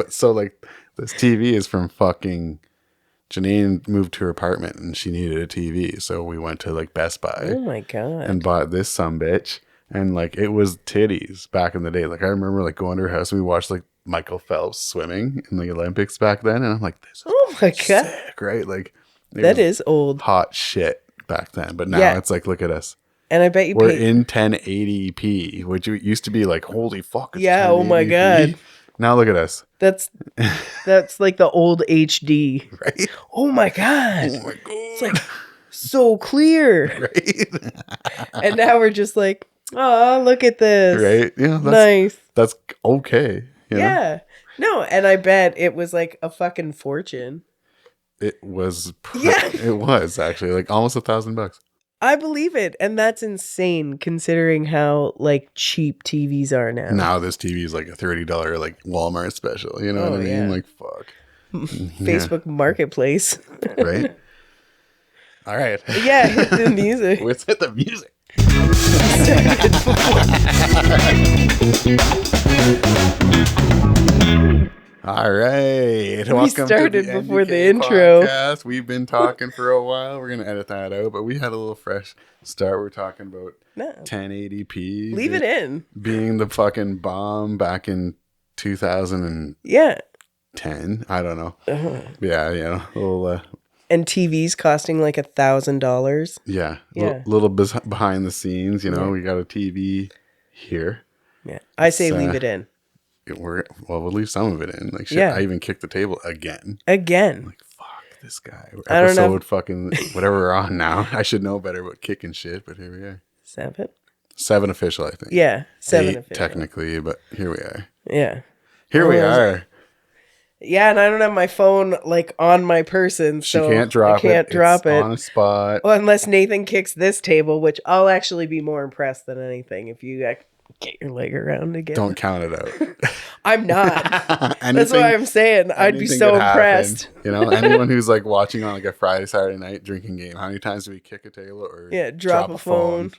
But so like this TV is from fucking Janine moved to her apartment and she needed a TV. So we went to like Best Buy. Oh my God. And bought this sumbitch. And like it was titties back in the day. Like I remember like going to her house and we watched like Michael Phelps swimming in the Olympics back then. And I'm like, this is sick, right? Like that is old. Hot shit back then. But now it's like, look at us. And I bet you we're in 1080p, which used to be like, holy fuck. It's 1080p. Oh my God. Now look at us. That's like the old HD. Right? Oh my God. Oh my God. It's like so clear. Right? And now we're just like, oh, look at this. Right? Yeah. Nice. That's okay. Yeah. No, and I bet it was like a fucking fortune. It was. It was actually like almost $1,000. I believe it. And that's insane considering how like cheap TVs are now. Now this TV is like a $30 like Walmart special. You know what I mean? Yeah. Like, fuck. Facebook Marketplace. Right? All right. Yeah, hit the music. Let's hit the music. All right. We started before the intro. Podcast. We've been talking for a while. We're going to edit that out, but we had a little fresh start. We're talking about 1080p. Leave it in. Being the fucking bomb back in 2010. I don't know. Yeah, a little... and TVs costing like $1,000. Yeah. Little behind the scenes, we got a TV here. Yeah. I say leave it in. We'll leave some of it in. Like shit, I even kicked the table again. Like, fuck this guy. Episode fucking whatever we're on now. I should know better about kicking shit, but here we are. 7 official, I think. Yeah, 7 8 official. Technically, but here we are. Yeah. Here we are. Yeah, and I don't have my phone like on my person, so she can't drop it. Drop it on a spot. Well, unless Nathan kicks this table, which I'll actually be more impressed than anything if you get your leg around again. Don't count it out. I'm not. That's why I'm saying I'd be so impressed. Anyone who's like watching on like a Friday, Saturday night drinking game, how many times do we kick a table or drop a phone?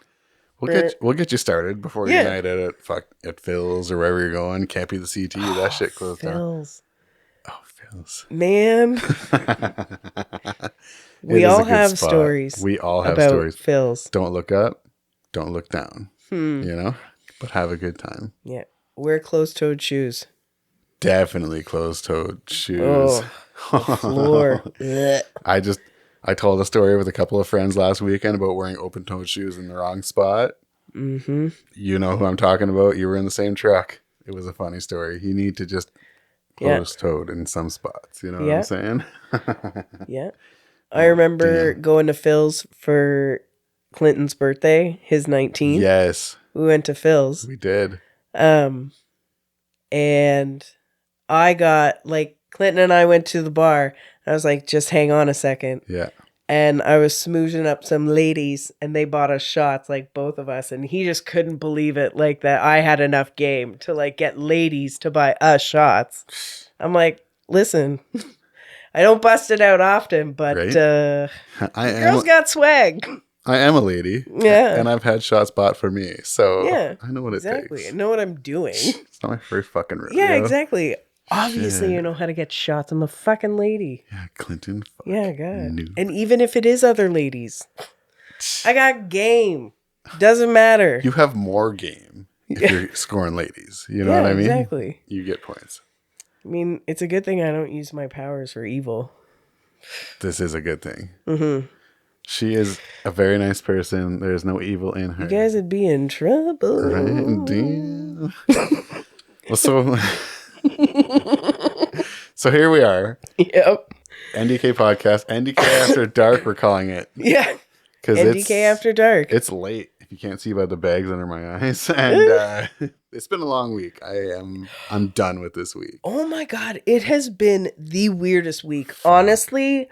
We'll get you started before your night at Phil's or wherever you're going. Can't be the CT. That shit closed down. Oh, Phil's. Man. We all have stories. We all have about stories. Phil's. Don't look up. Don't look down. But have a good time. Yeah. Wear closed-toed shoes. Definitely closed-toed shoes. Oh, floor. I told a story with a couple of friends last weekend about wearing open-toed shoes in the wrong spot. Mm-hmm. You know who I'm talking about. You were in the same truck. It was a funny story. You need to just closed-toed in some spots. You know what I'm saying? Yeah. I remember going to Phil's for Clinton's birthday, his 19th. Yes. We went to Phil's. We did. And I got Clinton and I went to the bar. I was like, just hang on a second. Yeah. And I was smoozing up some ladies and they bought us shots, both of us. And he just couldn't believe it, that I had enough game to get ladies to buy us shots. I'm like, listen, I don't bust it out often, but girls got swag. I am a lady. Yeah. And I've had shots bought for me. So I know what it takes. I know what I'm doing. It's not my first fucking rodeo. Yeah, exactly. Obviously, you know how to get shots. I'm a fucking lady. Yeah, Clinton. Yeah, God. And even if it is other ladies, I got game. Doesn't matter. You have more game if you're scoring ladies. You know what I mean? Exactly. You get points. I mean, it's a good thing I don't use my powers for evil. This is a good thing. Mm-hmm. She is a very nice person. There's no evil in her. You guys would be in trouble. Right? Damn. Well, so here we are. Yep. NDK podcast. NDK After Dark, we're calling it. Yeah. NDK After Dark. It's late, if you can't see by the bags under my eyes. And it's been a long week. I'm done with this week. Oh my God. It has been the weirdest week. Honestly,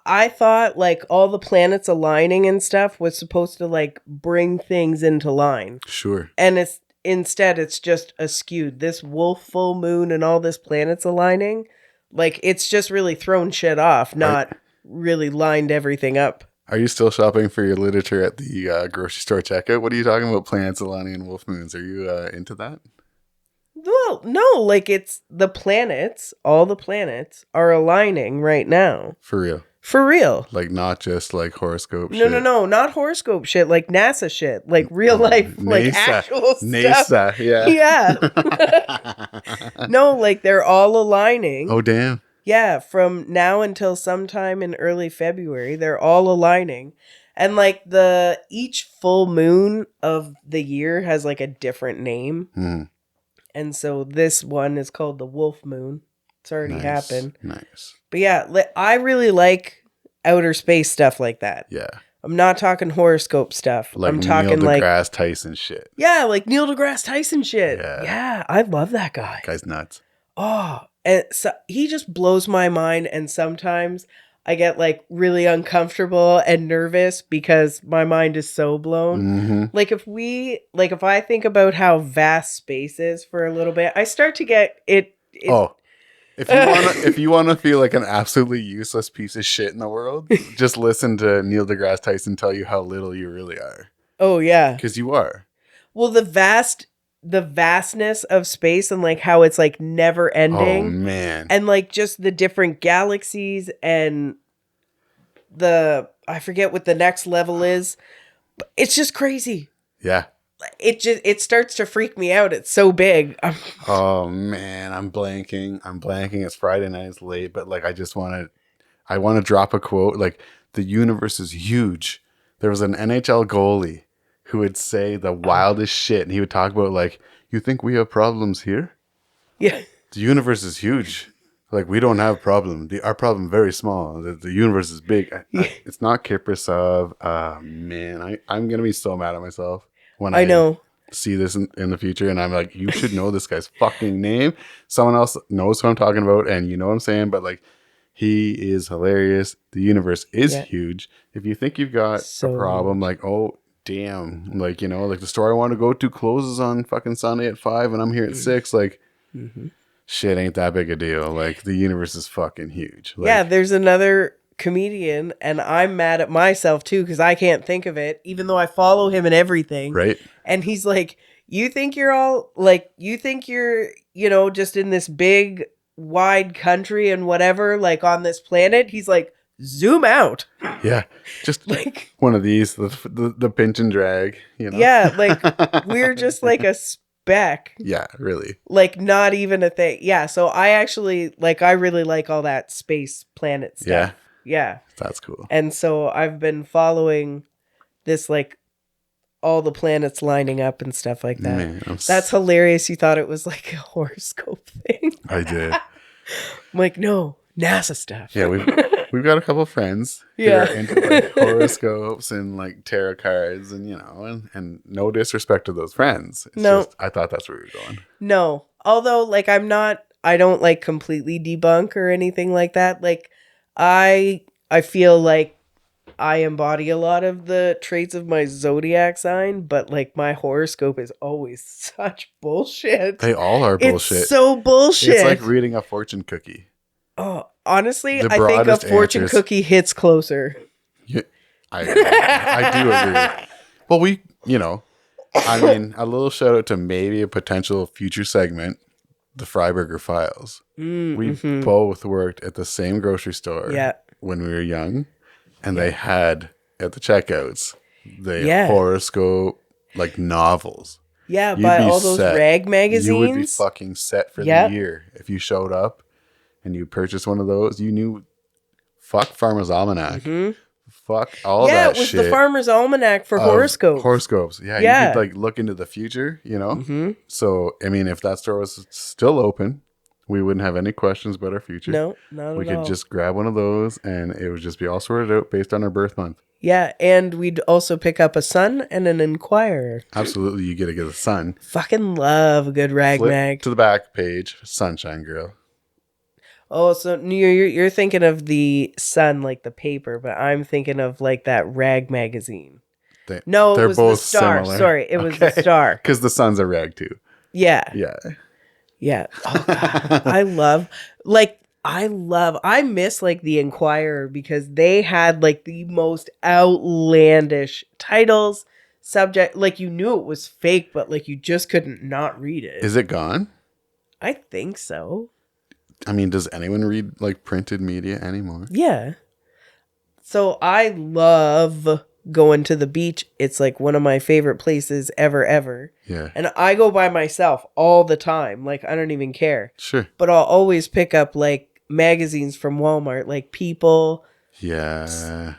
I thought all the planets aligning and stuff was supposed to bring things into line. Sure. And instead it's just askewed. This wolf full moon and all this planets aligning, it's just really thrown shit off, not really lined everything up. Are you still shopping for your literature at the grocery store checkout? What are you talking about? Planets aligning and wolf moons. Are you into that? Well, no, like it's the planets, all the planets are aligning right now. For real. For real. Like not just like horoscope shit. No, not horoscope shit, like NASA shit, like real life, like actual stuff. NASA, yeah. Yeah. No, like they're all aligning. Oh, damn. Yeah, from now until sometime in early February, they're all aligning. And like each full moon of the year has like a different name. Mm. And so this one is called the Wolf Moon. It's already happened. Nice. But yeah, I really like outer space stuff like that. Yeah. I'm not talking horoscope stuff. Like I'm talking Neil deGrasse Tyson shit. Yeah, like Neil deGrasse Tyson shit. Yeah, I love that guy. Guy's nuts. Oh, and so he just blows my mind. And sometimes I get like really uncomfortable and nervous because my mind is so blown. Mm-hmm. Like if I think about how vast space is for a little bit, I start to get it. If you want to feel like an absolutely useless piece of shit in the world, just listen to Neil deGrasse Tyson tell you how little you really are. Oh yeah, because you are. Well, the vastness of space and like how it's like never ending. Oh man, and like just the different galaxies and I forget what the next level is. But it's just crazy. Yeah. It starts to freak me out. It's so big. Oh man, I'm blanking. It's Friday night, it's late, but like I want to drop a quote like the universe is huge. There was an NHL goalie who would say the wildest shit, and he would talk about like, you think we have problems here? Yeah. The universe is huge. Like we don't have a problem. Our problem very small. The universe is big. It's not Kiprasov. Man, I'm gonna be so mad at myself when I know see this in the future, and I'm like, you should know this guy's fucking name. Someone else knows who I'm talking about, and you know what I'm saying. But like, he is hilarious. The universe is huge. If you think you've got a problem, like, oh damn, like, you know, like the store I want to go to closes on fucking Sunday at 5, and I'm here at 6. Like. Mm-hmm. Shit ain't that big a deal. Like the universe is fucking huge. Like, yeah, there's another comedian, and I'm mad at myself too because I can't think of it, even though I follow him and everything. Right. And he's like, you think you're, you know, just in this big, wide country and whatever, like on this planet. He's like, zoom out. Yeah. Just like one of these, the pinch and drag, you know? Yeah. Like we're just like a speck. Yeah, really. Like not even a thing. Yeah. So I really like all that space planet stuff. Yeah. Yeah. That's cool. And so I've been following this, like all the planets lining up and stuff like that. Man, that's hilarious. You thought it was like a horoscope thing. I did. I'm like, no, NASA stuff. Yeah, we've got a couple of friends who are into like horoscopes and like tarot cards, and you know, and no disrespect to those friends. It's just, I thought that's where we were going. No, although like I don't like completely debunk or anything like that. Like I feel like I embody a lot of the traits of my zodiac sign, but like my horoscope is always such bullshit. They all are bullshit. It's so bullshit. It's like reading a fortune cookie. Oh, honestly, I think a fortune cookie hits closer. Yeah, I do agree. Well, I mean, a little shout out to maybe a potential future segment, the Freiberger Files. We both worked at the same grocery store when we were young, and they had at the checkouts the horoscope like novels. Yeah, by all those rag magazines. You would be fucking set for the year if you showed up and you purchased one of those. You knew, fuck Farmer's Almanac. Mm-hmm. Fuck all that shit. Yeah, it was the Farmer's Almanac for horoscopes. Horoscopes. Yeah, you could like look into the future, you know? Mm-hmm. So, I mean, if that store was still open, we wouldn't have any questions about our future. No, not at all. We could just grab one of those and it would just be all sorted out based on our birth month. Yeah, and we'd also pick up a Sun and an Inquirer. Absolutely, you get a Sun. Fucking love a good rag mag. To the back page, Sunshine Girl. Oh, so you're thinking of the Sun, like the paper, but I'm thinking of like that rag magazine. It was the Star. Similar. Sorry, it was the Star. Because the Sun's a rag too. Yeah. Yeah. Yeah. Oh, God. I miss like the Inquirer because they had like the most outlandish titles, subject, like you knew it was fake, but like you just couldn't not read it. Is it gone? I think so. I mean, does anyone read like printed media anymore? Yeah. So I love going to the beach. It's like one of my favorite places ever. Yeah. And I go by myself all the time. Like, I don't even care. Sure. But I'll always pick up like magazines from Walmart, like People. Yeah.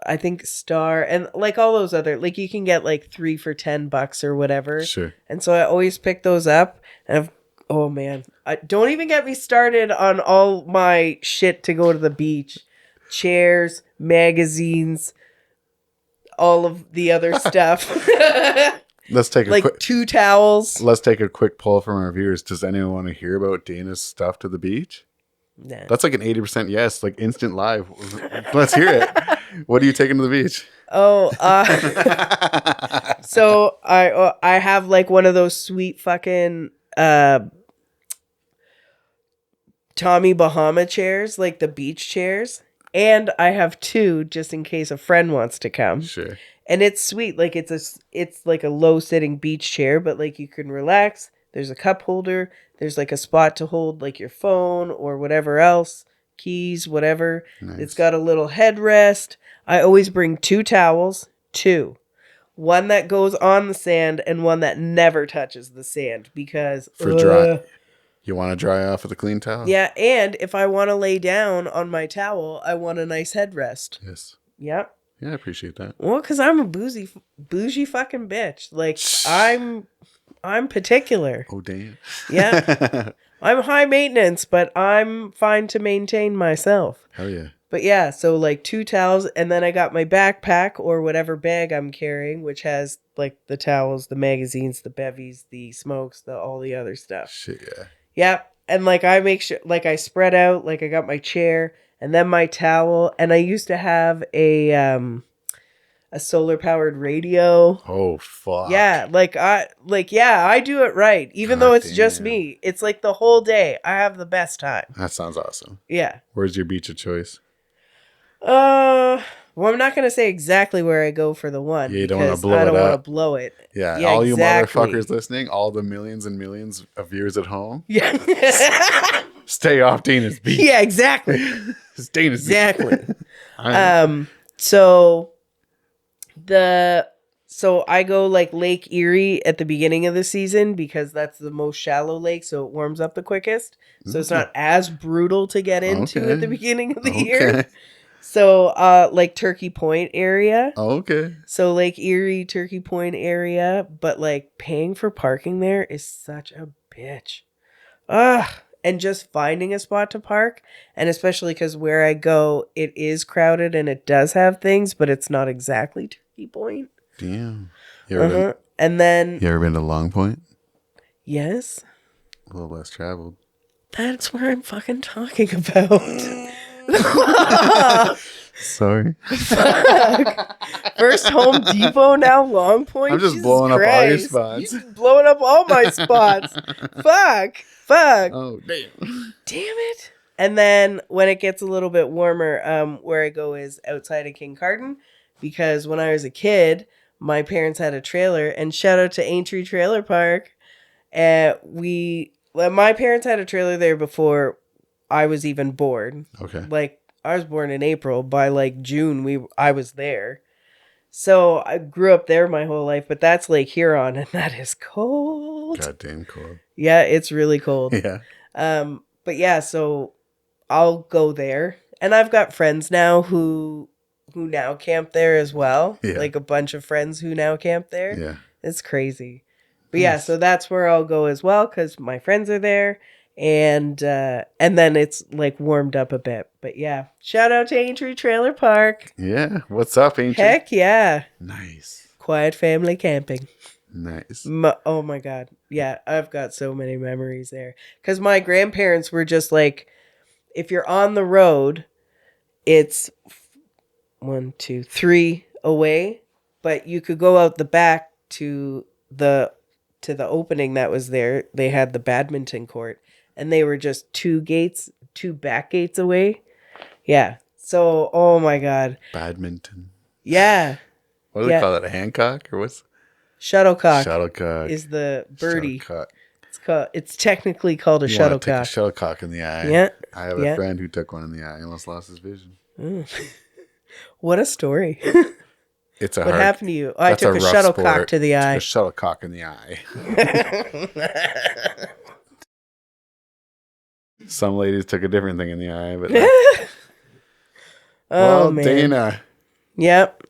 I think Star, and like all those other, like you can get like 3 for $10 or whatever. Sure. And so I always pick those up. And oh man, don't even get me started on all my shit to go to the beach. Chairs, magazines, all of the other stuff. Let's take like 2 towels. Let's take a quick poll from our viewers. Does anyone want to hear about Dana's stuff to the beach? Nah. That's like an 80% yes, like instant live. Let's hear it. What are you taking to the beach? Oh, so I have like one of those sweet fucking Tommy Bahama chairs, like the beach chairs. And I have 2 just in case a friend wants to come. Sure. And it's sweet. Like it's like a low sitting beach chair, but like you can relax. There's a cup holder. There's like a spot to hold like your phone or whatever else, keys, whatever. Nice. It's got a little headrest. I always bring 2 towels, 2. One that goes on the sand and one that never touches the sand because for dry. You want to dry off with a clean towel? Yeah, and if I want to lay down on my towel, I want a nice headrest. Yes. Yep. Yeah, I appreciate that. Well, because I'm a bougie fucking bitch. Like, I'm particular. Oh, damn. Yeah. I'm high maintenance, but I'm fine to maintain myself. Hell yeah. But yeah, so like 2 towels, and then I got my backpack or whatever bag I'm carrying, which has like the towels, the magazines, the bevies, the smokes, all the other stuff. Shit, yeah. Yep. And like I make sure, like I spread out, like I got my chair and then my towel, and I used to have a solar powered radio. Oh fuck. Yeah, I do it right. Even though it's just me. It's like the whole day. I have the best time. That sounds awesome. Yeah. Where's your beach of choice? Well, I'm not going to say exactly where I go for the one. Yeah, you don't want to blow it up. I don't want to blow it. Yeah, all exactly. You motherfuckers listening, all the millions and millions of viewers at home. Yeah. Stay off Dana's beach. Yeah, exactly. It's Dana's exactly. So I go like Lake Erie at the beginning of the season because that's the most shallow lake, so it warms up the quickest. So it's not as brutal to get into at the beginning of the year. So, like Turkey Point area. Oh, okay. So Lake Erie, Turkey Point area, but like paying for parking there is such a bitch. And just finding a spot to park, and especially because where I go, it is crowded and it does have things, but it's not exactly Turkey Point. Damn. And then you ever been to Long Point? Yes. A little less traveled. That's where I'm fucking talking about. Sorry. Fuck. First Home Depot, now Long Point. I'm just blowing up all your spots. You're blowing up all my spots. Fuck. Oh, damn it. And then when it gets a little bit warmer, where I go is outside of King Carden, because when I was a kid, my parents had a trailer, and shout out to Aintree Trailer Park. My parents had a trailer there before I was even born. Okay. Like, I was born in April. By like June, I was there. So I grew up there my whole life, but that's Lake Huron, and that is cold. Goddamn cold. Yeah, it's really cold. Yeah. But yeah, so I'll go there, and I've got friends now who now camp there as well. Yeah. Like a bunch of friends who now camp there. Yeah. It's crazy. But yeah, so that's where I'll go as well because my friends are there, and then it's like warmed up a bit. But yeah, shout out to Aintree Trailer Park. Yeah, what's up, Aintree? Heck yeah. Nice. Quiet family camping. Nice. Oh my God. Yeah, I've got so many memories there. Because my grandparents were just like, if you're on the road, it's 1, 2, 3 away, but you could go out the back to the opening that was there. They had the badminton court, and they were just 2 back gates away. Yeah. So, oh my God. Badminton. Yeah. What do they call it? A Hancock or what's? Shuttlecock. Shuttlecock is the birdie. Shuttlecock. It's technically called a shuttlecock. Take a shuttlecock in the eye. Yeah. I have a friend who took one in the eye and almost lost his vision. What a story. What happened to you? Oh, I took a shuttlecock to the eye. A shuttlecock in the eye. Some ladies took a different thing in the eye, but man. Dana. Yep.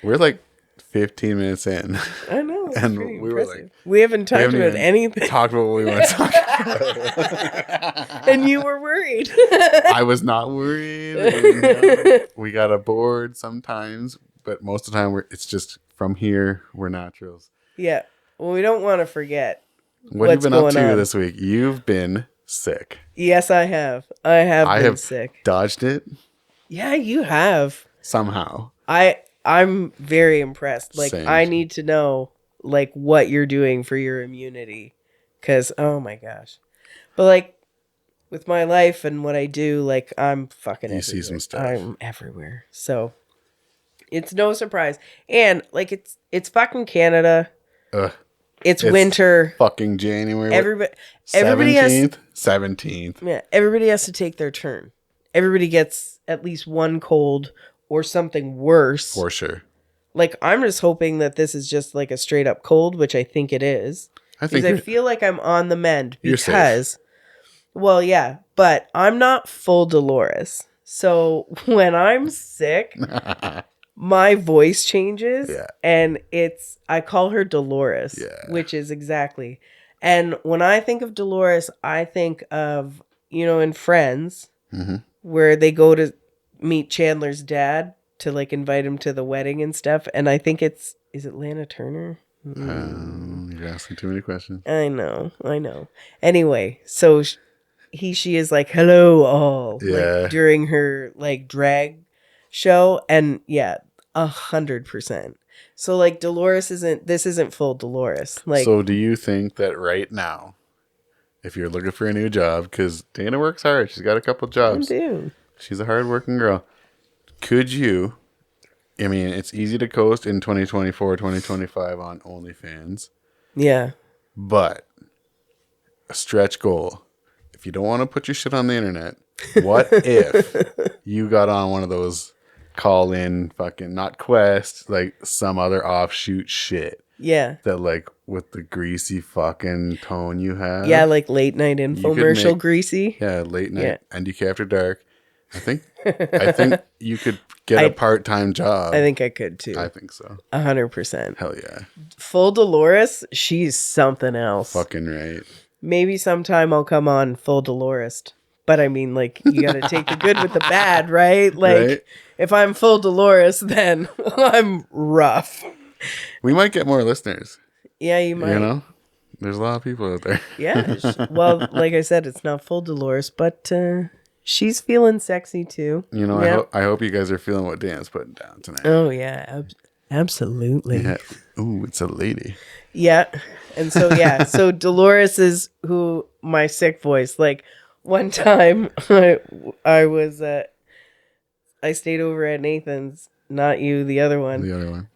We're like 15 minutes in. I know. And we were like, we haven't talked about anything. Talked about what we want to talk about. And you were worried. I was not worried. We got a board sometimes, but most of the time it's just from here. We're naturals. Yeah. Well, we don't want to forget. What have you been up to this week? You've been sick. Yes, I have. I have been sick. Dodged it. Yeah, you have. Somehow. I'm very impressed. Like, Same. I need to know, like, what you're doing for your immunity. Because, oh my gosh. But, like, with my life and what I do, like, I'm fucking everywhere. You see some stuff. I'm everywhere. So, it's no surprise. And, like, it's fucking Canada. It's winter. Fucking January. Everybody 17th. Yeah, everybody has to take their turn. Everybody gets at least one cold or something worse. For sure. Like, I'm just hoping that this is just like a straight up cold, which I think it is. I feel like I'm on the mend because, well, yeah, but I'm not full Deloris. So when I'm sick, my voice changes and I call her Deloris, which is exactly. And when I think of Deloris, I think of, in Friends, where they go to meet Chandler's dad to like invite him to the wedding and stuff. And I think is it Lana Turner? You're asking too many questions. I know. Anyway, so she is like, hello all, like, during her like drag show. And 100%. So like Deloris isn't full Deloris. Like, so do you think that right now, if you're looking for a new job, because Dana works hard, she's got a couple jobs. I do. She's a hardworking girl. Could you, I mean, it's easy to coast in 2024, 2025 on OnlyFans. Yeah. But a stretch goal. If you don't want to put your shit on the internet, what if you got on one of those call in fucking, not Quest, like some other offshoot shit? Yeah. That like with the greasy fucking tone you have. Yeah, like late night infomercial greasy. Yeah, late night NDK After Dark. I think you could get a part-time job. I think I could too. I think so. 100%. Hell yeah. Full Deloris, she's something else. Fucking right. Maybe sometime I'll come on full Deloris. But I mean, like, you got to take the good with the bad, right? Like, if I'm full Deloris, then I'm rough. We might get more listeners. Yeah, you might. There's a lot of people out there. Yeah. Well, like I said, it's not full Deloris, but she's feeling sexy too. I hope you guys are feeling what Dan's putting down tonight. Oh, yeah. Absolutely. Yeah. Ooh, it's a lady. Yeah. And so, so Deloris is who my sick voice, like, one time I was I stayed over at Nathan's, not you, the other one. The other one.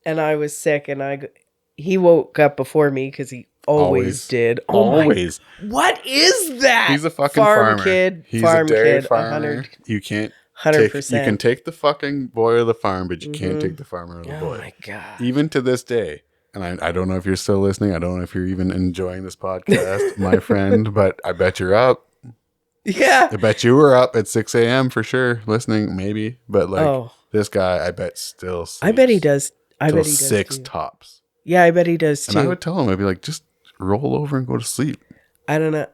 And I was sick, and he woke up before me because he always did. Always. What is that? He's a fucking farmer. Kid. He's farm a dairy kid. farmer. You can't 100%. You can take the fucking boy of the farm, but you can't take the farmer of the boy. Oh my god! Even to this day. And I don't know if you're still listening. I don't know if you're even enjoying this podcast, my friend, but I bet you're up. Yeah. I bet you were up at 6 a.m. for sure, listening, maybe. But like this guy, I bet still sleeps. I bet he does. I bet he does 6 too. tops. Yeah, I bet he does too. And I would tell him, I'd be like, just roll over and go to sleep. I don't know.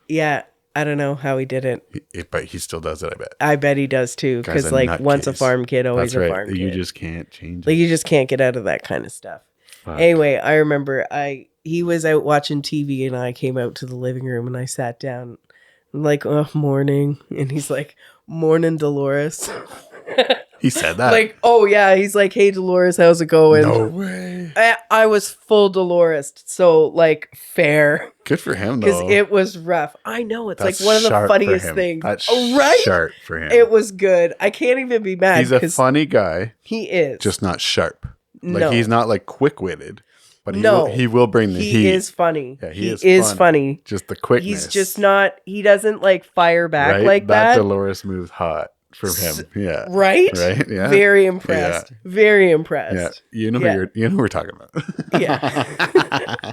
Yeah. I don't know how he did it. But he still does it, I bet. I bet he does too. Because like once a farm kid, always a farm kid. You just can't change it. Like you just can't get out of that kind of stuff. Fuck. Anyway, I remember he was out watching TV and I came out to the living room and I sat down. I'm like, oh, morning. And he's like, morning, Deloris. He said that? Like, oh yeah. He's like, hey, Deloris, how's it going? No way. I was full Deloris. So like fair. Good for him though. Because it was rough. I know. It's like one of the funniest things. That's right? Sharp for him. It was good. I can't even be mad. He's a funny guy. He is. Just not sharp. Like he's not like quick-witted. But he will bring the heat. He is funny. Yeah, he is funny. Just the quickness. He's just not, he doesn't like fire back like that. That Deloris moves hot from him. Yeah. Right? Right? Yeah. Very impressed. Yeah. Very impressed. Yeah. You know who we're talking about. Yeah.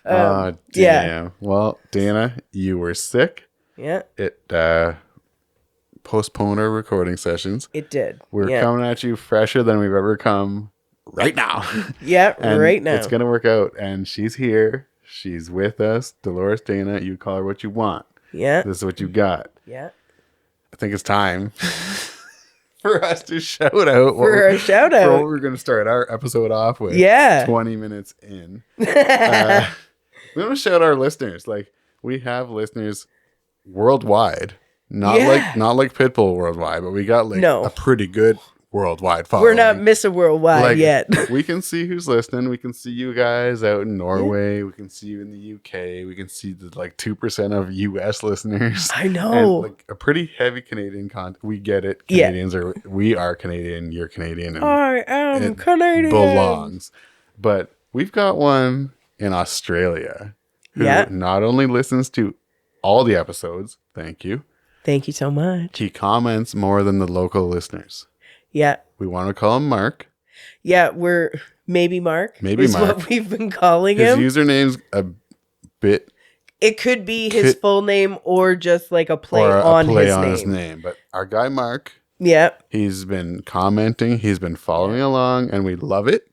Oh, damn. Yeah. Well, Dana, you were sick. Yeah. It postponed our recording sessions. It did. We're coming at you fresher than we've ever come right now. Yeah, right now. It's going to work out. And she's here. She's with us. Deloris Dana, you call her what you want. Yeah. This is what you got. Yeah. I think it's time for us to shout out. For what we're going to start our episode off with. 20 minutes in. We want to shout our listeners. Like, we have listeners worldwide. Not like Pitbull worldwide, but we got a pretty good worldwide following. We're not Mr. Worldwide yet. We can see who's listening. We can see you guys out in Norway. We can see you in the UK. We can see the 2% of US listeners. I know. And a pretty heavy Canadian content. We get it. Canadians we are Canadian. You're Canadian. And I am Canadian. Belongs. But we've got one in Australia who not only listens to all the episodes. Thank you. Thank you so much. He comments more than the local listeners. Yeah. We want to call him Mark. Yeah, we're maybe Mark. Maybe Mark. What we've been calling him. His username's a bit. It could be his full name or just a play on his name. But our guy Mark. Yeah. He's been commenting. He's been following along, and we love it.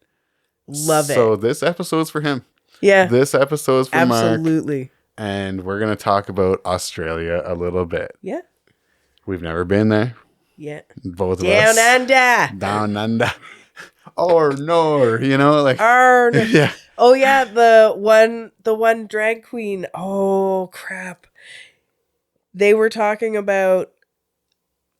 Love it. So this episode's for him. Yeah. This episode's for Mark. Absolutely. And we're going to talk about Australia a little bit. Yeah. We've never been there. Yeah. Both of us. Down under. Or no, Yeah. Oh yeah, the one drag queen. Oh crap. They were talking about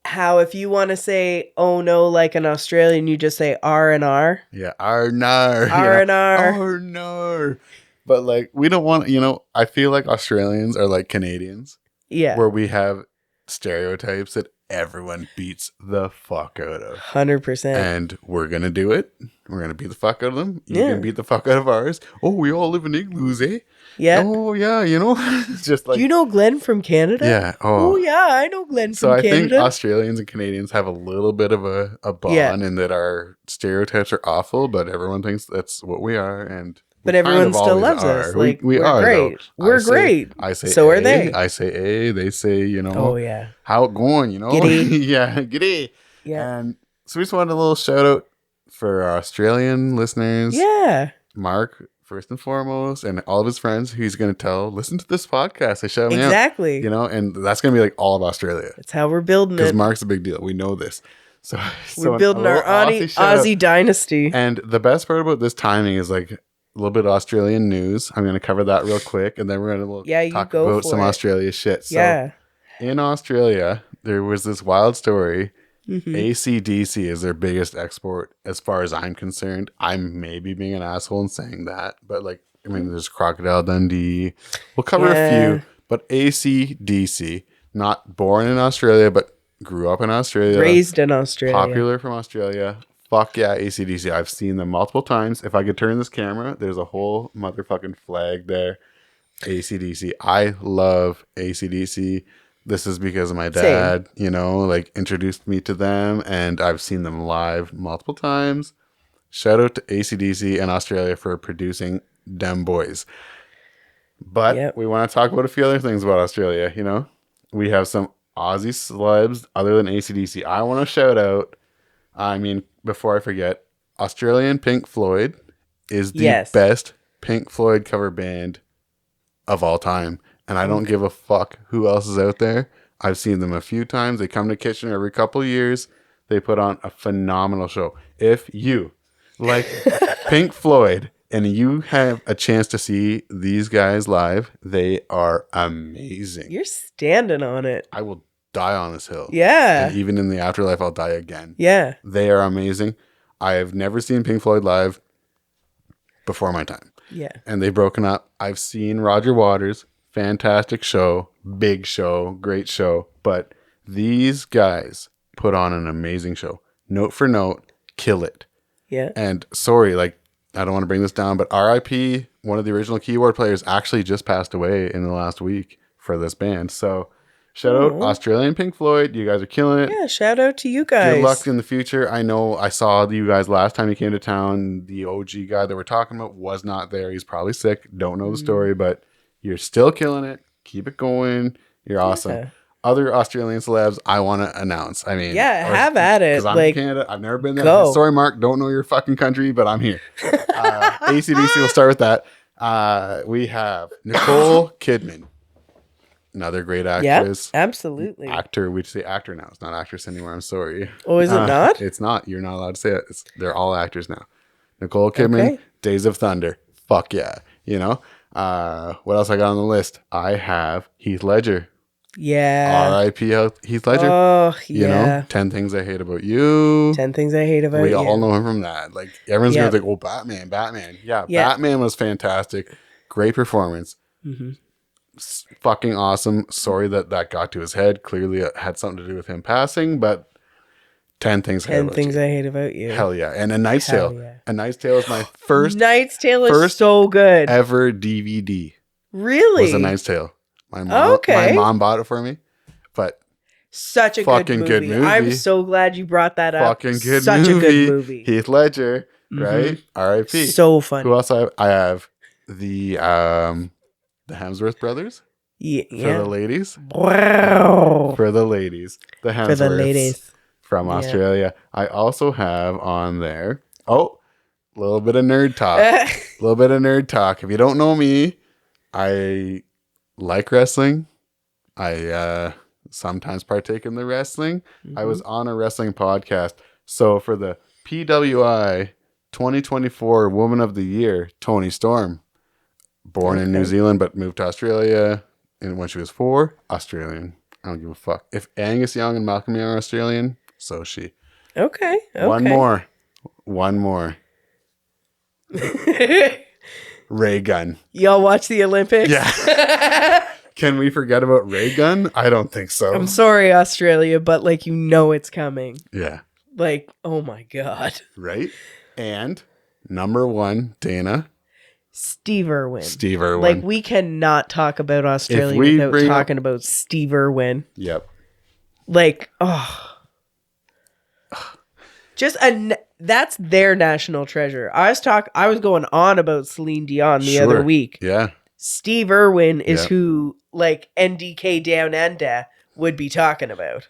how if you want to say oh no like an Australian, you just say R&R. Yeah, R&R. R&R. R&R. But we don't want, I feel like Australians are like Canadians. Yeah. Where we have stereotypes that everyone beats the fuck out of. 100%. And we're going to do it. We're going to beat the fuck out of them. You can beat the fuck out of ours. Oh, we all live in igloos, eh? Yeah. Oh, yeah, it's just Do you know Glenn from Canada? Yeah. Oh, yeah, I know Glenn from Canada. So I think Australians and Canadians have a little bit of a bond in that our stereotypes are awful, but everyone thinks that's what we are. But everyone still loves us. We're are, great. Though. We're great. I say so are they. I say A. They say, Oh, yeah. How it going, Giddy. Yeah, giddy. Yeah. And so we just wanted a little shout out for our Australian listeners. Yeah. Mark, first and foremost, and all of his friends who he's going to tell, listen to this podcast. They shout me out. Exactly. And that's going to be all of Australia. That's how we're building it. Because Mark's a big deal. We know this. So we're building our Aussie dynasty. And the best part about this timing is a little bit of Australian news. I'm going to cover that real quick, and then we're going to talk about some Australia shit. So in Australia, there was this wild story. Mm-hmm. AC/DC is their biggest export as far as I'm concerned. I'm maybe being an asshole in saying that, but there's Crocodile Dundee. We'll cover a few, but AC/DC, not born in Australia, but grew up in Australia. Raised in Australia. Popular from Australia. Fuck yeah, AC/DC. I've seen them multiple times. If I could turn this camera, there's a whole motherfucking flag there. AC/DC. I love AC/DC. This is because my dad, introduced me to them, and I've seen them live multiple times. Shout out to AC/DC and Australia for producing them boys. But we want to talk about a few other things about Australia, We have some Aussie celebs other than AC/DC. I want to shout out, before I forget, Australian Pink Floyd is the best Pink Floyd cover band of all time. And I don't give a fuck who else is out there. I've seen them a few times. They come to Kitchener every couple of years. They put on a phenomenal show. If you like Pink Floyd and you have a chance to see these guys live, they are amazing. You're standing on it. I will die on this hill. Yeah. And even in the afterlife, I'll die again. Yeah. They are amazing. I have never seen Pink Floyd live before my time. Yeah. And they've broken up. I've seen Roger Waters. Fantastic show, big show, great show. But these guys put on an amazing show. Note for note, kill it. Yeah. And sorry, I don't want to bring this down, but RIP, one of the original keyboard players, actually just passed away in the last week for this band. So shout out Australian Pink Floyd. You guys are killing it. Yeah, shout out to you guys. Good luck in the future. I know I saw you guys last time you came to town. The OG guy that we're talking about was not there. He's probably sick. Don't know the story, but you're still killing it. Keep it going. You're awesome. Yeah. Other Australian celebs I want to announce. I mean, have at it. Because I'm in Canada. I've never been there. Sorry, Mark. Don't know your fucking country, but I'm here. AC/DC, we'll start with that. We have Nicole Kidman. Another great actress. Yeah, absolutely. Actor. We'd say actor now. It's not actress anymore. I'm sorry. Oh, is it not? It's not. You're not allowed to say it. They're all actors now. Nicole Kidman, Days of Thunder. Fuck yeah. You know? What else I got on the list? I have Heath Ledger. Yeah. R.I.P. Heath Ledger. Oh, yeah. You know, 10 Things I Hate About You. 10 Things I Hate About You. We all know him from that. Like, everyone's going to think, oh, Batman. Yeah, Batman was fantastic. Great performance. Mm-hmm. Fucking awesome. Sorry that got to his head. Clearly it had something to do with him passing, but 10 Things I Hate About You. Hell yeah. And A Knight's Tale. Yeah. A Knight's Tale is my first so good. Ever DVD. Really? Was A Knight's Tale. My mom bought it for me. But such a good movie. I'm so glad you brought that up. Fucking good Such movie. A good movie. Heath Ledger, right? R.I.P. So funny. Who else I have? The Hemsworth brothers. Yeah. For the ladies. Wow. For the ladies. The Hemsworths. For the ladies. From Australia. I also have on there. Oh, a little bit of nerd talk. If you don't know me, I like wrestling. I sometimes partake in the wrestling. Mm-hmm. I was on a wrestling podcast. So for the PWI 2024 Woman of the Year, Toni Storm, born in New Zealand but moved to Australia and when she was 4, Australian. I don't give a fuck. If Angus Young and Malcolm Young are Australian, so is she. Okay. One more. Ray Gunn. Y'all watch the Olympics? Yeah. Can we forget about Ray Gunn? I don't think so. I'm sorry, Australia, but like, you know it's coming. Yeah. Like, oh my God. Right? And number 1, Dana. Steve Irwin. Like, we cannot talk about Australia without talking about Steve Irwin. Yep. Like, that's their national treasure. I was going on about Celine Dion the other week. Yeah. Steve Irwin is who, like, NDK Down Under would be talking about.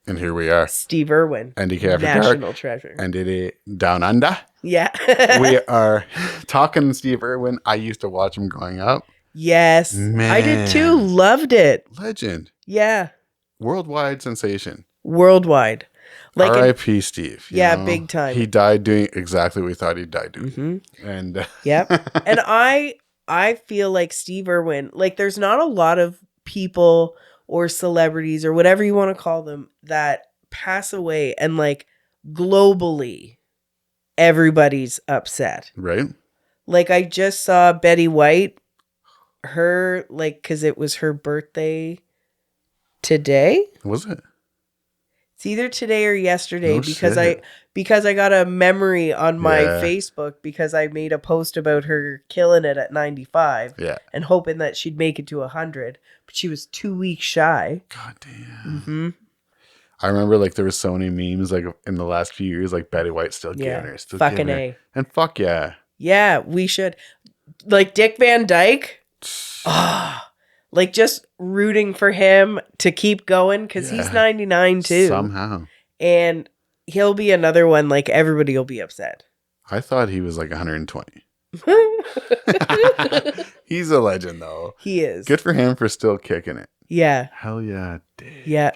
And here we are. Steve Irwin. NDK After National Dark. treasure. NDK Down Under. Yeah. We are talking Steve Irwin. I used to watch him growing up. Yes. Man. I did too. Loved it. Legend. Yeah. Worldwide sensation. Worldwide. Like R.I.P. Steve. Yeah, big time. He died doing exactly what we thought he'd die doing. Mm-hmm. And yep. And I feel like Steve Irwin, like, there's not a lot of people or celebrities or whatever you want to call them that pass away and, like, globally everybody's upset. Right. Like, I just saw Betty White, her, like, because it was her birthday today. Was it? It's either today or yesterday because I got a memory on my Facebook because I made a post about her killing it at 95 and hoping that she'd make it to 100, but she was 2 weeks shy. God damn. Mm-hmm. I remember, like, there was so many memes, like, in the last few years, like, Betty White still giving her. Still fucking giving her. And fuck yeah. Yeah, we should. Like, Dick Van Dyke. Like, just rooting for him to keep going because he's 99 too. Somehow. And he'll be another one, like, everybody will be upset. I thought he was like 120. He's a legend, though. He is. Good for him for still kicking it. Yeah. Hell yeah, dude. Yeah.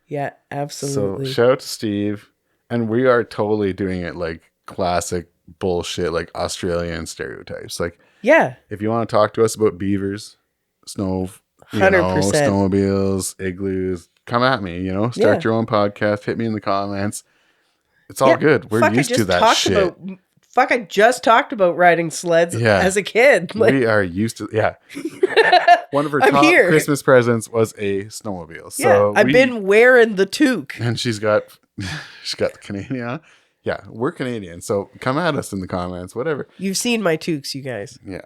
Yeah, absolutely. So, shout out to Steve. And we are totally doing it like classic bullshit, like Australian stereotypes. Like, yeah. If you want to talk to us about beavers, 100%. Snowmobiles, igloos, come at me, start your own podcast, hit me in the comments. It's all good. We're used to that shit. I just talked about riding sleds as a kid. Like, we are used to, one of her top Christmas presents was a snowmobile. So I've been wearing the toque. And she's got the Canadian on. Yeah, we're Canadian, so come at us in the comments, whatever. You've seen my toques, you guys. Yeah.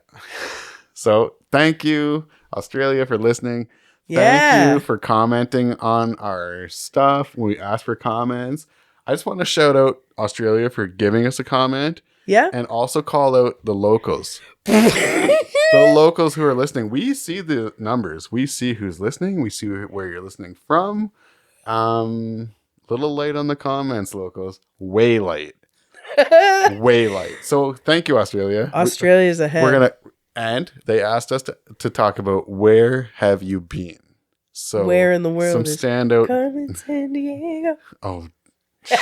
So thank you, Australia, for listening. Yeah. Thank you for commenting on our stuff when we ask for comments. I just want to shout out Australia for giving us a comment. Yeah. And also call out the locals. The locals who are listening. We see the numbers. We see who's listening. We see where you're listening from. Little late on the comments, locals. Way late. Way late. So thank you, Australia. Australia's ahead. And they asked us to talk about where have you been. So where in the world some standout. Carmen San Diego. Oh, shit.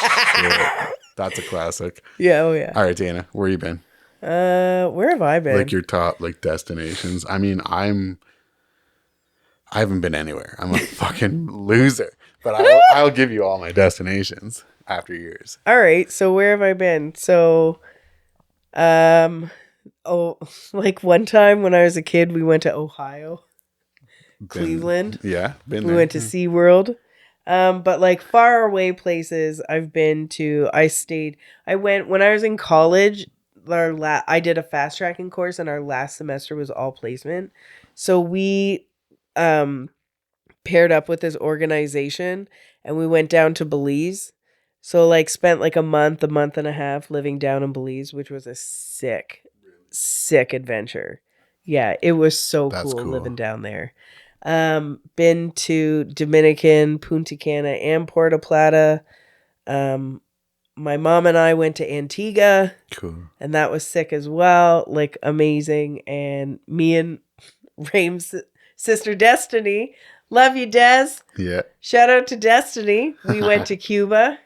That's a classic. Yeah. Oh yeah. All right, Dana, where you been? Where have I been? Like your top destinations. I mean, I haven't been anywhere. I'm a fucking loser. But I'll give you all my destinations after years. All right. So where have I been? So, like one time when I was a kid, we went to Ohio, Cleveland. Yeah, been there. We went to SeaWorld. But like far away places I've been to. I went when I was in college. I did a fast tracking course, and our last semester was all placement. So we paired up with this organization, and we went down to Belize. So like spent like a month and a half living down in Belize, which was a sick adventure. Yeah, it was so cool living down there. Been to Dominican, Punta Cana, and Puerto Plata. My mom and I went to Antigua. Cool. And that was sick as well. Like amazing. And me and Rame's sister Destiny. Love you, Des. Yeah. Shout out to Destiny. We went to Cuba.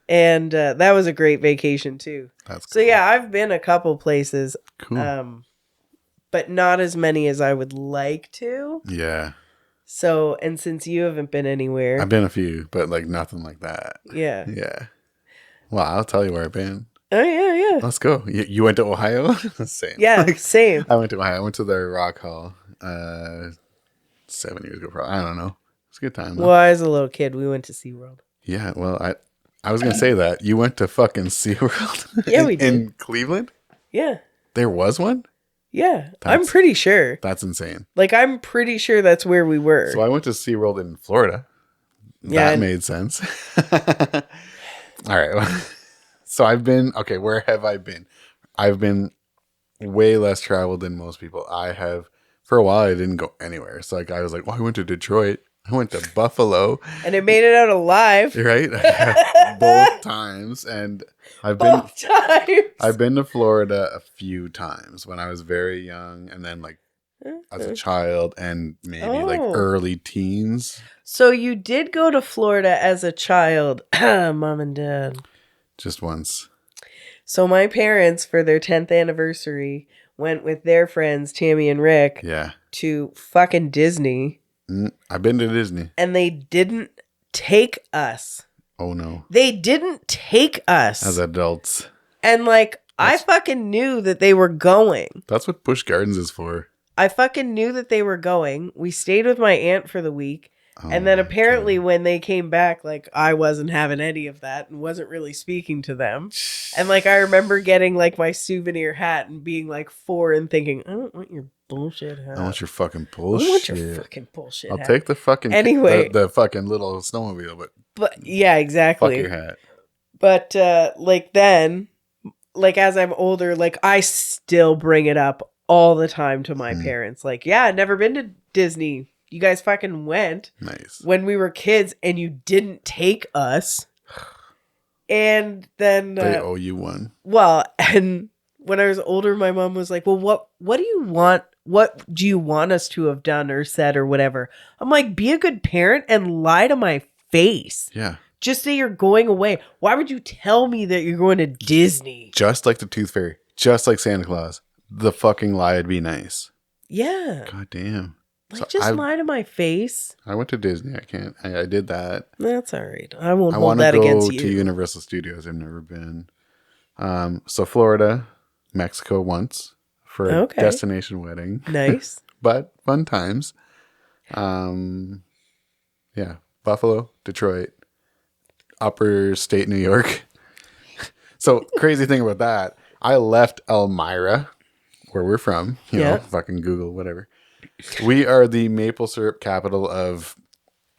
And that was a great vacation too. That's cool. So yeah, I've been a couple places. Cool. But not as many as I would like to. Yeah. So, and since you haven't been anywhere. I've been a few, but like nothing like that. Yeah. Yeah. Well, I'll tell you where I've been. Oh, yeah. Let's go. You went to Ohio? Same. Yeah, same. I went to Ohio. I went to their Rock Hall 7 years ago, probably. I don't know. It's a good time, though. Well, I was a little kid. We went to SeaWorld. Yeah, well, I was going to say that. You went to fucking SeaWorld? Yeah, we did. In Cleveland? Yeah. There was one? Yeah, I'm pretty sure. That's insane. Like, I'm pretty sure that's where we were. So I went to SeaWorld in Florida. That made sense. All right. So I've been, where have I been? I've been way less traveled than most people. I have, for a while, I didn't go anywhere. So like I was like, well, I went to Detroit. I went to Buffalo. And it made it out alive. Right? Both times. And I've been to Florida a few times when I was very young, and then like as a child, and maybe like early teens. So you did go to Florida as a child, Mom and Dad. Just once. So my parents, for their 10th anniversary, went with their friends, Tammy and Rick, to fucking Disney. I've been to Disney. And they didn't take us. Oh, no. They didn't take us. As adults. And like, I fucking knew that they were going. That's what Busch Gardens is for. I fucking knew that they were going. We stayed with my aunt for the week. And then apparently when they came back, like, I wasn't having any of that and wasn't really speaking to them. And like, I remember getting like my souvenir hat and being like 4 and thinking, I don't want your bullshit hat. I want your fucking bullshit. I want your fucking bullshit hat. I'll take the fucking, the fucking little snowmobile, but yeah, exactly. Fuck your hat. But like then, like as I'm older, like I still bring it up all the time to my parents. Like, yeah, I'd never been to Disney. You guys fucking went when we were kids and you didn't take us. And then they owe you one. Well, and when I was older, my mom was like, well, what do you want? What do you want us to have done or said or whatever? I'm like, be a good parent and lie to my face. Yeah. Just say you're going away. Why would you tell me that you're going to Disney? Just like the Tooth Fairy. Just like Santa Claus. The fucking lie would be nice. Yeah. God damn. Like, so just lie to my face. I went to Disney. I can't. I did that. That's all right. I won't hold that against you. I want to go to Universal Studios. I've never been. So Florida, Mexico once for a destination wedding. Nice. But fun times. Yeah. Buffalo, Detroit, upper state New York. So crazy thing about that, I left Elmira, where we're from, you know, fucking Google, whatever. We are the maple syrup capital of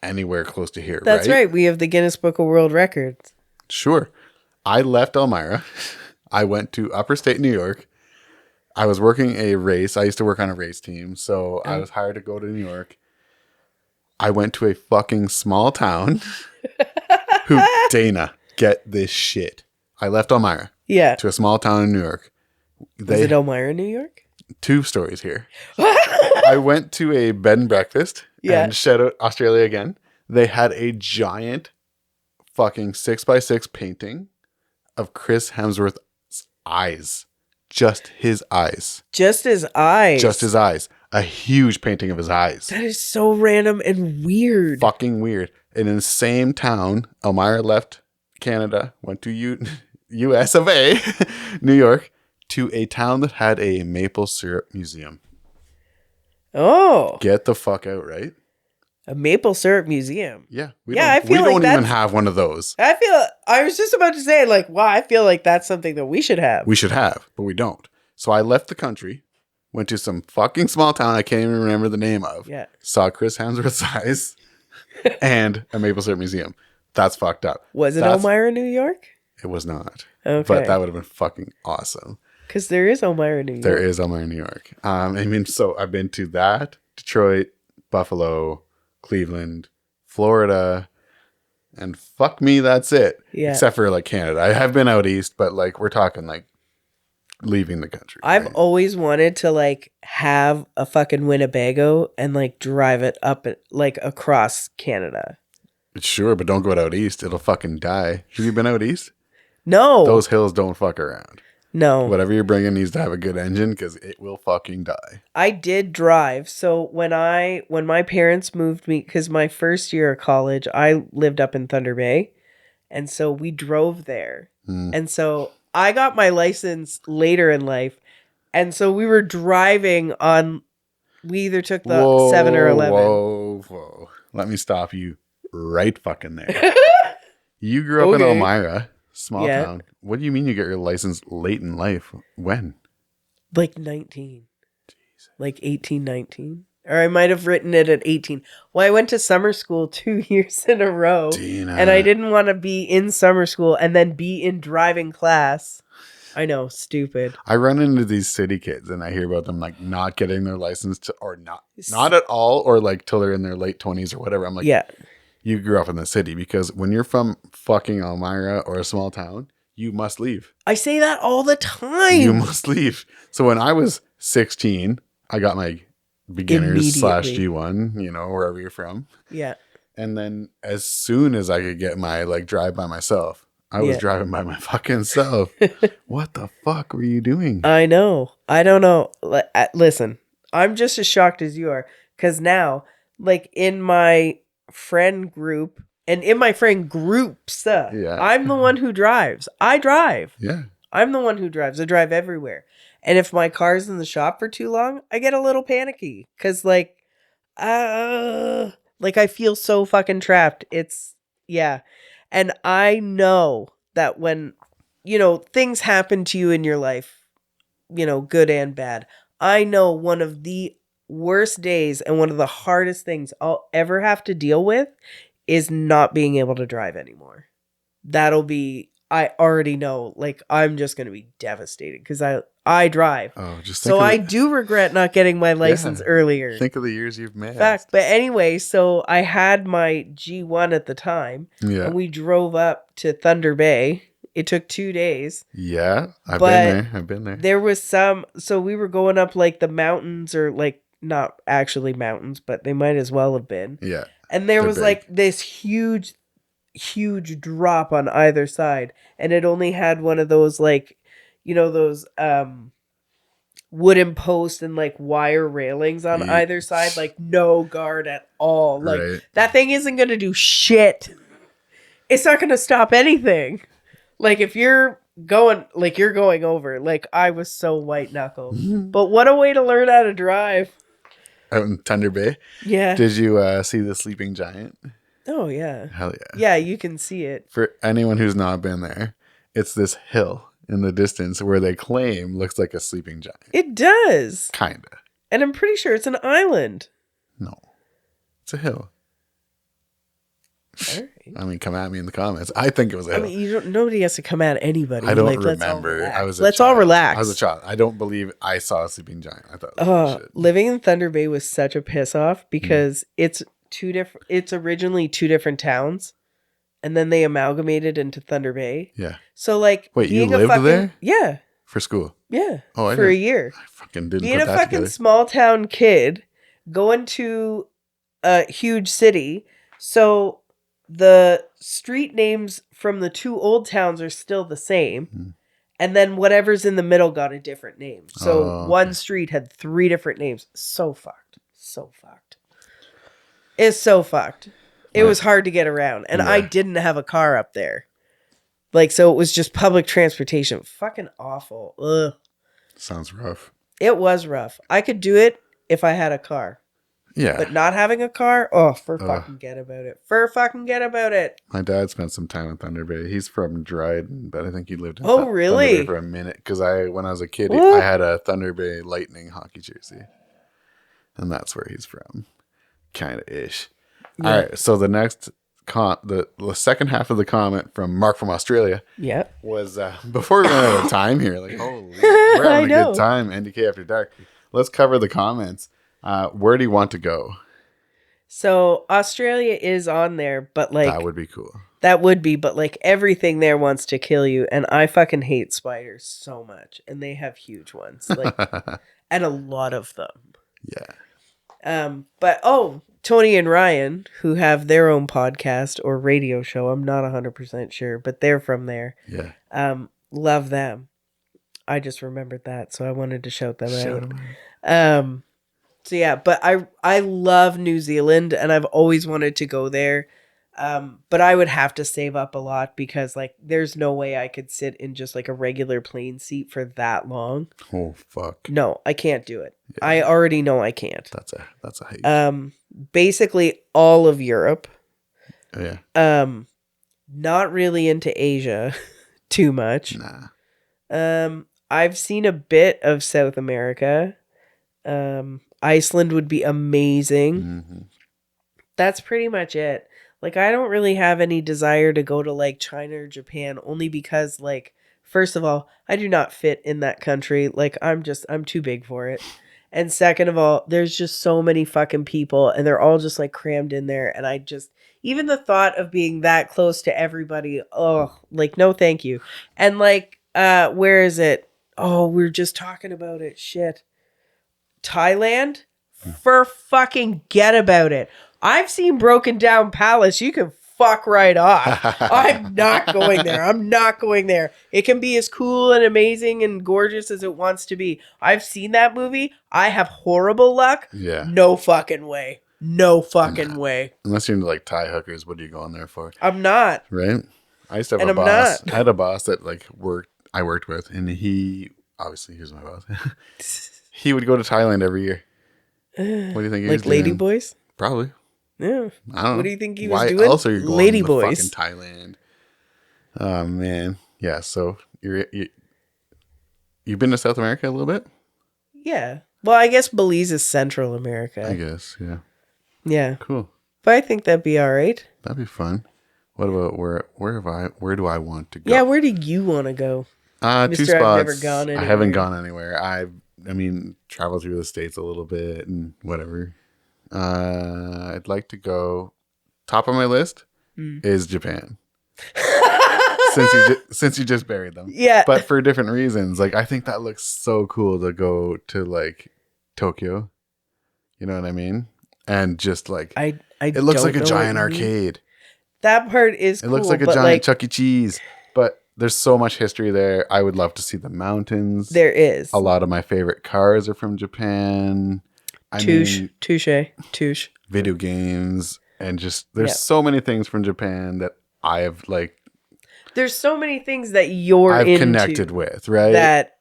anywhere close to here, That's right. We have the Guinness Book of World Records. Sure. I left Elmira. I went to upper state New York. I was working a race. I used to work on a race team. So I was hired to go to New York. I went to a fucking small town. Dana, get this shit. I left Elmira. Yeah. To a small town in New York. Is it Elmira, New York? 2 stories here. I went to a bed and breakfast. Yeah. And shout out Australia again. They had a giant fucking 6x6 painting of Chris Hemsworth's eyes. Just his eyes. Just his eyes. Just his eyes. A huge painting of his eyes. That is so random and weird. Fucking weird. And in the same town, Elmira left Canada, went to US of A, New York, to a town that had a maple syrup museum. Oh. Get the fuck out, right? A maple syrup museum. Yeah. We don't even have one of those. I was just about to say, like, wow, I feel like that's something that we should have. We should have, but we don't. So I left the country, went to some fucking small town I can't even remember the name of. Yeah. Saw Chris Hemsworth's eyes and a maple syrup museum. That's fucked up. Was it Elmira, New York? It was not. Okay. But that would have been fucking awesome. Because there is Elmira, New York. There is Elmira, New York. I mean, so I've been to that, Detroit, Buffalo, Cleveland, Florida, and fuck me, that's it. Yeah. Except for like Canada. I have been out east, but like we're talking like leaving the country. I've always wanted to like have a fucking Winnebago and like drive it up like across Canada. Sure, but don't go out east. It'll fucking die. Have you been out east? No. Those hills don't fuck around. No. Whatever you're bringing needs to have a good engine because it will fucking die. I did drive. So when my parents moved me, because my first year of college, I lived up in Thunder Bay. And so we drove there. And so I got my license later in life. And so we were driving on, we either took the 7 or 11. Whoa. Let me stop you right fucking there. You grew up in Elmira. Small town. What do you mean you got your license late in life? When? Like 19. Jesus. Like 18, 19. Or I might have written it at 18. Well, I went to summer school 2 years in a row. Dina. And I didn't want to be in summer school and then be in driving class. I know, stupid. I run into these city kids and I hear about them like not getting their license or not at all, or like till they're in their late 20s or whatever. I'm like, yeah. You grew up in the city, because when you're from fucking Elmira or a small town, you must leave. I say that all the time. You must leave. So when I was 16, I got my beginners / G1, you know, wherever you're from. Yeah. And then as soon as I could get my like drive by myself, I was driving by my fucking self. What the fuck were you doing? I know. I don't know. Listen, I'm just as shocked as you are, because now, like in my friend group and in my friend groups, I'm the one who drives. I drive. Yeah. I'm the one who drives. I drive everywhere. And if my car's in the shop for too long, I get a little panicky because like I feel so fucking trapped. And I know that when, you know, things happen to you in your life, you know, good and bad. I know one of the worst days and one of the hardest things I'll ever have to deal with is not being able to drive anymore. I already know, like, I'm just going to be devastated because I drive. Oh, just so I do regret not getting my license earlier. Think of the years you've missed. Fact. But anyway, so I had my G1 at the time. Yeah. And we drove up to Thunder Bay. It took 2 days. Yeah. I've been there. There was so we were going up like the mountains, or like not actually mountains, but they might as well have been. Yeah. And there was big. Like this huge drop on either side, and it only had one of those, like, you know, those wooden posts and like wire railings on either side, like no guard at all. Like that thing isn't gonna do shit. It's not gonna stop anything. Like if you're going over, like I was so white knuckled. But what a way to learn how to drive. Out in Thunder Bay? Yeah. Did you see the sleeping giant? Oh, yeah. Hell yeah. Yeah, you can see it. For anyone who's not been there, it's this hill in the distance where they claim looks like a sleeping giant. It does. Kinda. And I'm pretty sure it's an island. No. It's a hill. All right. I mean, come at me in the comments. I think it was a hill. I mean, nobody has to come at anybody. I don't remember. Let's all relax. I was a child. I don't believe I saw a sleeping giant. I thought living in Thunder Bay was such a piss off because it's originally two different towns, and then they amalgamated into Thunder Bay. Yeah. So like, wait, you lived there? Yeah. For school? Yeah. Oh, for a year. I fucking didn't. Being a fucking small town kid, going to a huge city, so the street names from the two old towns are still the same. And then whatever's in the middle got a different name. So one street had 3 different names. So fucked. So fucked. It's so fucked. It was hard to get around. And I didn't have a car up there. Like, so it was just public transportation. Fucking awful. Ugh. Sounds rough. It was rough. I could do it if I had a car. Yeah. But not having a car, fucking get about it. Fucking get about it. My dad spent some time in Thunder Bay. He's from Dryden, but I think he lived in really? Thunder Bay for a minute. Because when I was a kid, I had a Thunder Bay Lightning hockey jersey. And that's where he's from. Kind of ish. Yeah. All right. So the next, the second half of the comment from Mark from Australia was, before we run out of time here, like, holy, we're having a good time, NDK After Dark. Let's cover the comments. Where do you want to go? So Australia is on there, but like that would be cool. That would be, but like everything there wants to kill you, and I fucking hate spiders so much, and they have huge ones, like, and a lot of them. Yeah. But Tony and Ryan, who have their own podcast or radio show, I'm not 100% sure, but they're from there. Yeah. Love them. I just remembered that, so I wanted to shout them out. So yeah, but I love New Zealand, and I've always wanted to go there. But I would have to save up a lot because like there's no way I could sit in just like a regular plane seat for that long. Oh fuck. No, I can't do it. Yeah. I already know I can't. That's a hate. Basically all of Europe. Yeah. Not really into Asia too much. Nah. I've seen a bit of South America. Iceland would be amazing. Mm-hmm. That's pretty much it. Like, I don't really have any desire to go to like China or Japan, only because like, first of all, I do not fit in that country. Like, I'm too big for it. And second of all, there's just so many fucking people and they're all just like crammed in there. And even the thought of being that close to everybody, like, no, thank you. And like, where is it? Oh, we're just talking about it. Shit. Thailand? For fucking get about it. I've seen Broken Down Palace. You can fuck right off. I'm not going there. I'm not going there. It can be as cool and amazing and gorgeous as it wants to be. I've seen that movie. I have horrible luck. Yeah. No fucking way. No fucking way. Unless you're into like Thai hookers, what are you going there for? I'm not. Right? I used to have a boss. I had a boss that like I worked with, and he was my boss. He would go to Thailand every year. What do you think he was doing? Lady boys? Probably. Yeah. I don't know. What do you think he was Why doing? else are you going Lady to boys. fucking Thailand? Oh man. Yeah, so you've been to South America a little bit? Yeah. Well, I guess Belize is Central America. I guess, yeah. Yeah. Cool. But I think that'd be all right. That'd be fun. What about where do I want to go? Yeah, where do you want to go? 2 spots. I've never gone anywhere. I haven't gone anywhere. I traveled through the States a little bit and whatever. I'd like to go. Top of my list is Japan. since you just buried them. Yeah. But for different reasons. Like, I think that looks so cool to go to like Tokyo. You know what I mean? And just like it looks like a giant arcade. That part is cool. It looks like a giant Chuck E. Cheese. But there's so much history there. I would love to see the mountains. There is. A lot of my favorite cars are from Japan. Touche. Video games. And just, there's so many things from Japan that I have like. There's so many things that I've connected with, right? That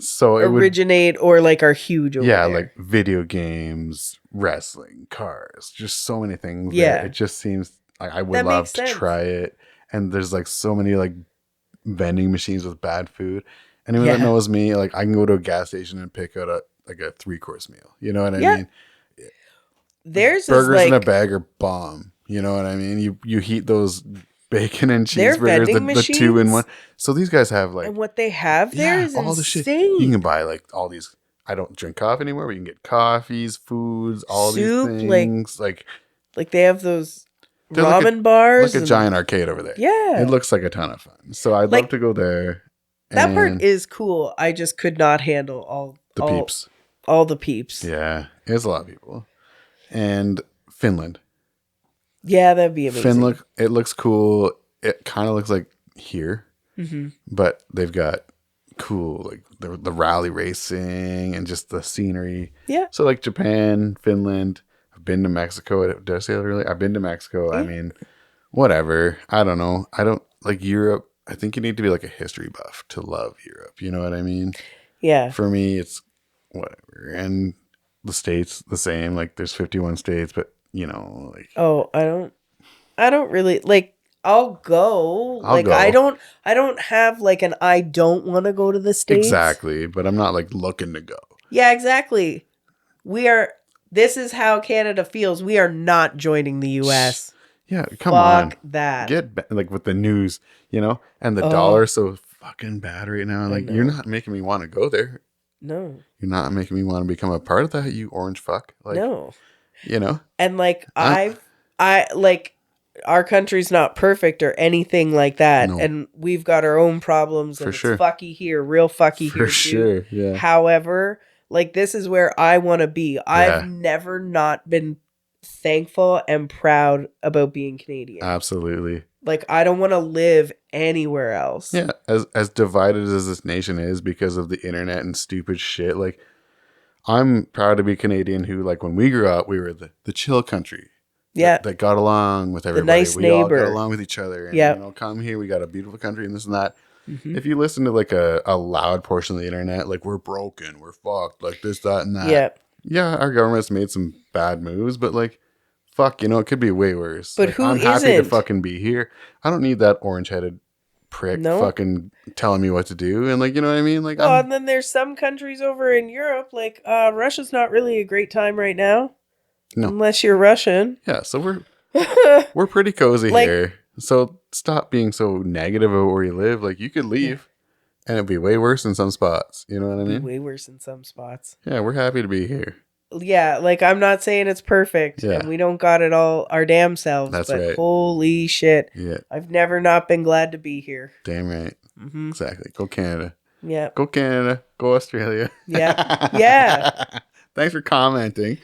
so originate or like are huge over there. Like video games, wrestling, cars, just so many things. Yeah. It just seems like I would love to try it. And there's like so many like vending machines with bad food. Anyone that knows me, like I can go to a gas station and pick out a 3-course meal. You know what I mean? There's burgers in a bag are bomb. You know what I mean? You heat those bacon and cheeseburgers, the 2-in-1. So these guys have like, and what they have there is all insane. The shit. You can buy like all these. I don't drink coffee anymore, but you can get coffees, foods, all soup, these things. Like they have those ramen bars, like a giant arcade over there. Yeah, it looks like a ton of fun. So I'd love to go there. That part is cool. I just could not handle all the peeps. Yeah, it's a lot of people. And Finland. Yeah, that'd be amazing. It looks cool. It kind of looks like here, but they've got cool like the rally racing and just the scenery. Yeah. So like Japan, Finland. I've been to Mexico. Did I say that earlier? I've been to Mexico. Yeah. I mean, whatever. I don't know. I don't like Europe. I think you need to be like a history buff to love Europe. You know what I mean? Yeah. For me, it's whatever. And the States, the same. Like there's 51 states, but you know, like. Oh, I don't really like. I'll go. I don't have like an I don't want to go to the States. Exactly, but I'm not like looking to go. Yeah, exactly. This is how Canada feels. We are not joining the US. Yeah, come on. Fuck that. Get like with the news, you know, and the dollar's so fucking bad right now. Like you're not making me want to go there. No. You're not making me want to become a part of that, you orange fuck. Like, no. You know? And like I like our country's not perfect or anything like that. No. And we've got our own problems and it's fucky here, real fucky here. For sure. Yeah. However, like this is where I want to be. Yeah. I've never not been thankful and proud about being Canadian. Absolutely. Like I don't want to live anywhere else. Yeah, as divided as this nation is because of the internet and stupid shit, like I'm proud to be Canadian who like when we grew up we were the chill country. Yeah. That got along with everybody. The nice neighbor. All got along with each other. And, you know, come here, we got a beautiful country and this and that. Mm-hmm. If you listen to like a loud portion of the internet, like we're broken, we're fucked, like this, that, and that. Yeah. Yeah, our government's made some bad moves, but like, fuck, you know, it could be way worse. But like, who I'm isn't? happy to fucking be here. I don't need that orange-headed prick fucking telling me what to do. And like, you know what I mean? Like, and then there's some countries over in Europe, like Russia's not really a great time right now. No. Unless you're Russian. Yeah, so we're pretty cozy here. So stop being so negative about where you live. Like, you could leave. And it'd be way worse in some spots. You know what I mean? Way worse in some spots. Yeah, we're happy to be here. Yeah, like I'm not saying it's perfect. Yeah. And we don't got it all our damn selves. That's right. Holy shit. Yeah. I've never not been glad to be here. Damn right. Mm-hmm. Exactly. Go Canada. Yeah. Go Canada. Go Australia. Yeah. Yeah. Thanks for commenting.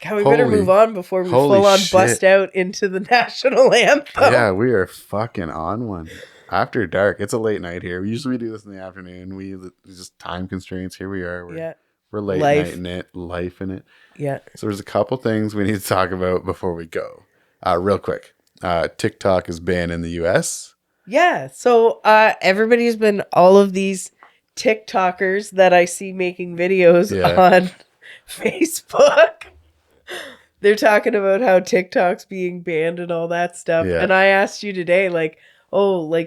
God, we better move on before we full on bust out into the national anthem. Yeah, we are fucking on one. After dark. It's a late night here. Usually we do this in the afternoon. Just time constraints. Here we are. We're late night in it. Life in it. Yeah. So there's a couple things we need to talk about before we go. Real quick. TikTok is banned in the US. Yeah. So everybody's been all of these TikTokers that I see making videos on Facebook. They're talking about how TikTok's being banned and all that stuff. Yeah. And I asked you today, like,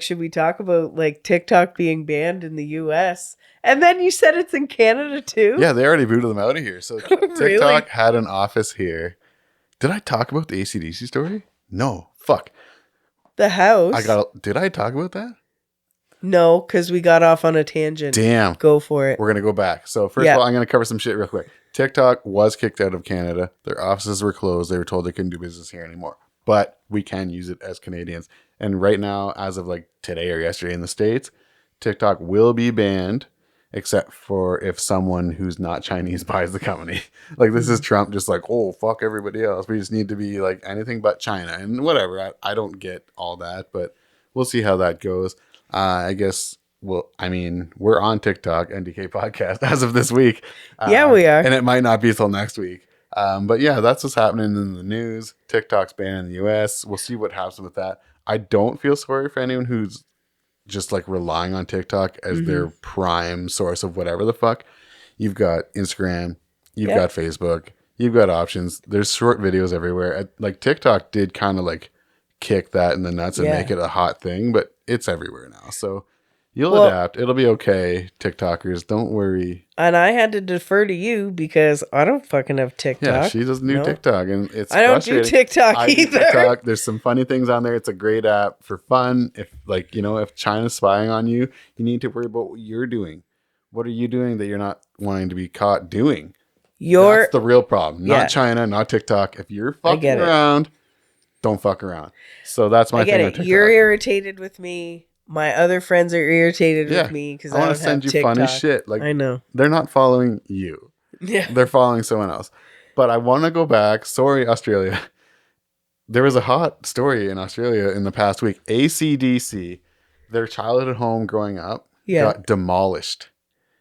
should we talk about like TikTok being banned in the US? And then you said it's in Canada too? Yeah, they already booted them out of here. So really? TikTok had an office here. Did I talk about the AC/DC story? No. Fuck. The house? Did I talk about that? No, because we got off on a tangent. Damn. Go for it. We're going to go back. So first of all, I'm going to cover some shit real quick. TikTok was kicked out of Canada. Their offices were closed. They were told they couldn't do business here anymore. But we can use it as Canadians. And right now, as of like today or yesterday in the States, TikTok will be banned, except for if someone who's not Chinese buys the company. Like this is Trump just like, oh, fuck everybody else. We just need to be like anything but China. And whatever. I don't get all that, but we'll see how that goes. I guess, we're on TikTok, NDK podcast, as of this week. Yeah, we are. And it might not be till next week. But yeah, that's what's happening in the news. TikTok's banned in the US. We'll see what happens with that. I don't feel sorry for anyone who's just like relying on TikTok as their prime source of whatever the fuck. You've got Instagram, you've got Facebook, you've got options. There's short videos everywhere. Like TikTok did kind of like kick that in the nuts and make it a hot thing, but it's everywhere now. So You'll adapt. It'll be okay, TikTokers. Don't worry. And I had to defer to you because I don't fucking have TikTok. Yeah, she doesn't do TikTok, and it's I don't do TikTok either. Do TikTok. There's some funny things on there. It's a great app for fun. If if China's spying on you, you need to worry about what you're doing. What are you doing that you're not wanting to be caught doing? That's the real problem. Not China, not TikTok. If you're fucking around, don't fuck around. So that's my thing on TikTok. You're irritated with me. My other friends are irritated with me because I want to send you TikTok. Funny shit. Like, I know. They're not following you. Yeah. They're following someone else. But I want to go back. Sorry, Australia. There was a hot story in Australia in the past week. AC/DC, their childhood home growing up, got demolished.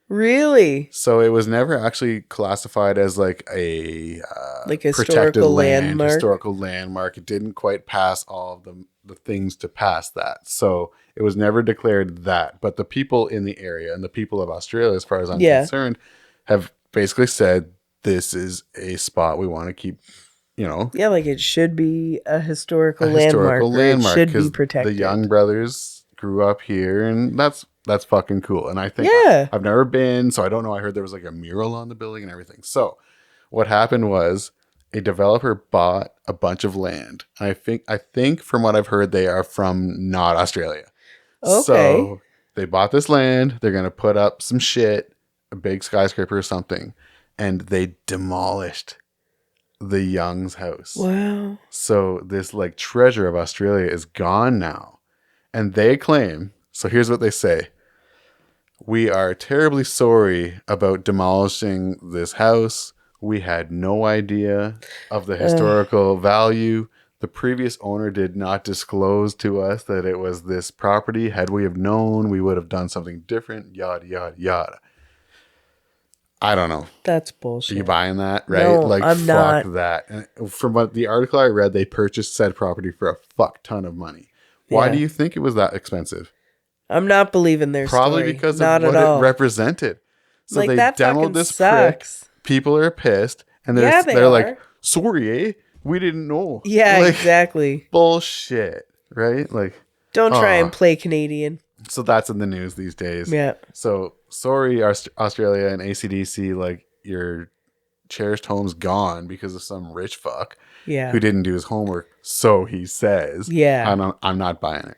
Really? So it was never actually classified as like a historical landmark. Historical landmark. It didn't quite pass all of the things to pass that. So it was never declared that. But the people in the area and the people of Australia, as far as I'm concerned, have basically said this is a spot we want to keep, Yeah, like it should be a historical landmark. It should be protected. The young brothers grew up here, and that's fucking cool. And I think I've never been, so I don't know. I heard there was like a mural on the building and everything. So what happened was a developer bought a bunch of land. And I think from what I've heard, they are from not Australia. Okay. So they bought this land. They're going to put up some shit, a big skyscraper or something. And they demolished the Young's house. Wow. So this like treasure of Australia is gone now. And they claim, so here's what they say. We are terribly sorry about demolishing this house. We had no idea of the historical value. The previous owner did not disclose to us that it was this property. Had we have known, we would have done something different. Yada, yada, yada. I don't know. That's bullshit. Are you buying that? Right? No, like, I'm fuck not. That. And from what the article I read, they purchased said property for a fuck ton of money. Why do you think it was that expensive? I'm not believing their Probably story. because of what it represented. So like, they demoed this sucks. Prick. People are pissed. And they're like, sorry, eh? We didn't know. Yeah, like, exactly. Bullshit, right? Like, don't try and play Canadian. So that's in the news these days. Yeah. So sorry, Australia and AC/DC, like your cherished home's gone because of some rich fuck who didn't do his homework. So he says. Yeah. I'm not buying it.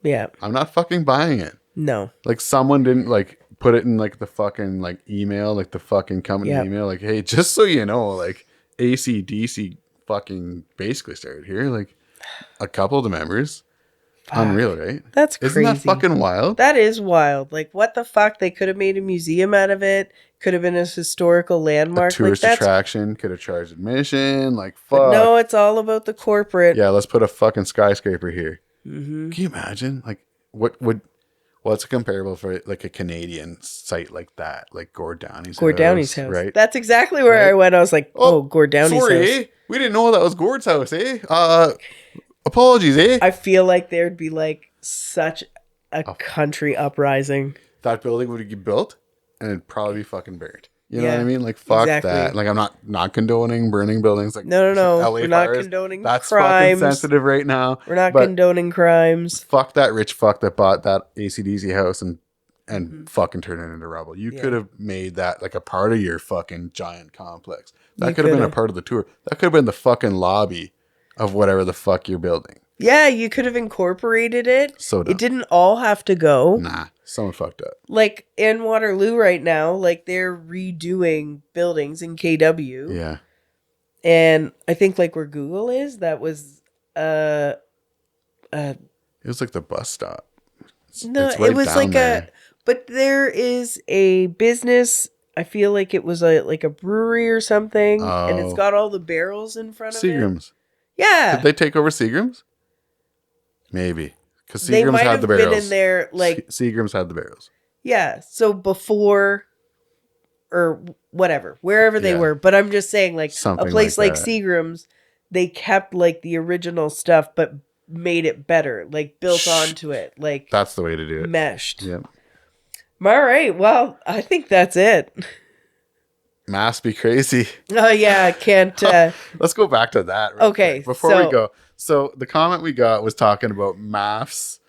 Yeah. I'm not fucking buying it. No. Like someone didn't like put it in like the fucking like email, like the fucking company email, like, hey, just so you know, like AC/DC fucking basically started here, like a couple of the members. Unreal, right? That's crazy. Isn't that fucking wild? That is wild. Like, what the fuck? They could have made a museum out of it. Could have been a historical landmark. A tourist attraction. Could have charged admission. Like, fuck. But no, it's all about the corporate. Yeah, let's put a fucking skyscraper here. Mm-hmm. Can you imagine? Like, what's comparable for like a Canadian site like that? Like Gord Downey's house. Right? That's exactly where I went. I was like, Gord Downey's house. Eh? We didn't know that was Gord's house, eh? Apologies, eh? I feel like there'd be like such a country uprising. That building would get built and it'd probably be fucking burned. You know what I mean? Like, fuck that. Like, I'm not condoning burning buildings. Like, no. LA We're fires. Not condoning That's crimes. Fucking sensitive right now. We're not condoning crimes. Fuck that rich fuck that bought that AC/DC house and fucking turned it into rubble. You could have made that like a part of your fucking giant complex. That could have been a part of the tour. That could have been the fucking lobby of whatever the fuck you're building. Yeah, you could have incorporated it. So dumb. It didn't all have to go. Nah, someone fucked up. Like in Waterloo right now, like they're redoing buildings in KW. Yeah. And I think like where Google is, that was it was like the bus stop. It was like but there is a business. I feel like it was like a brewery or something, and it's got all the barrels in front of it. Seagram's. Yeah. Did they take over Seagram's? Maybe. Because Seagram's had the barrels. They might have been in there, like... Seagram's had the barrels. Yeah. So before... Or whatever. Wherever they were. But I'm just saying, like, something a place like Seagram's, they kept, like, the original stuff, but made it better. Like, built onto it. Like... That's the way to do it. Meshed. Yep. All right. Well, I think that's it. MAFs be crazy. Oh, yeah. I can't... Let's go back to that. Okay. Before we go. So the comment we got was talking about MAFs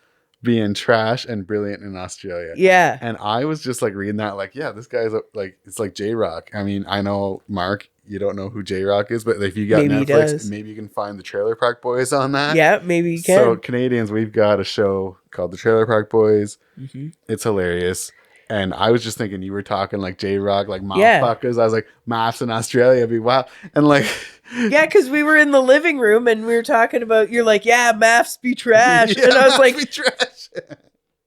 being trash and brilliant in Australia. Yeah. And I was just like reading that, like, yeah, this guy's like, it's like J-Rock. I mean, I know, Mark, you don't know who J-Rock is, but if you got Netflix, maybe you can find the Trailer Park Boys on that. Yeah, maybe you can. So Canadians, we've got a show called the Trailer Park Boys. Mm-hmm. It's hilarious. And I was just thinking you were talking like J-Rock, like motherfuckers. I was like, MAFs in Australia be wild. And like... Yeah, because we were in the living room and we were talking about, you're like, yeah, MAFs be trash. Yeah, and I was MAFs like, be trash.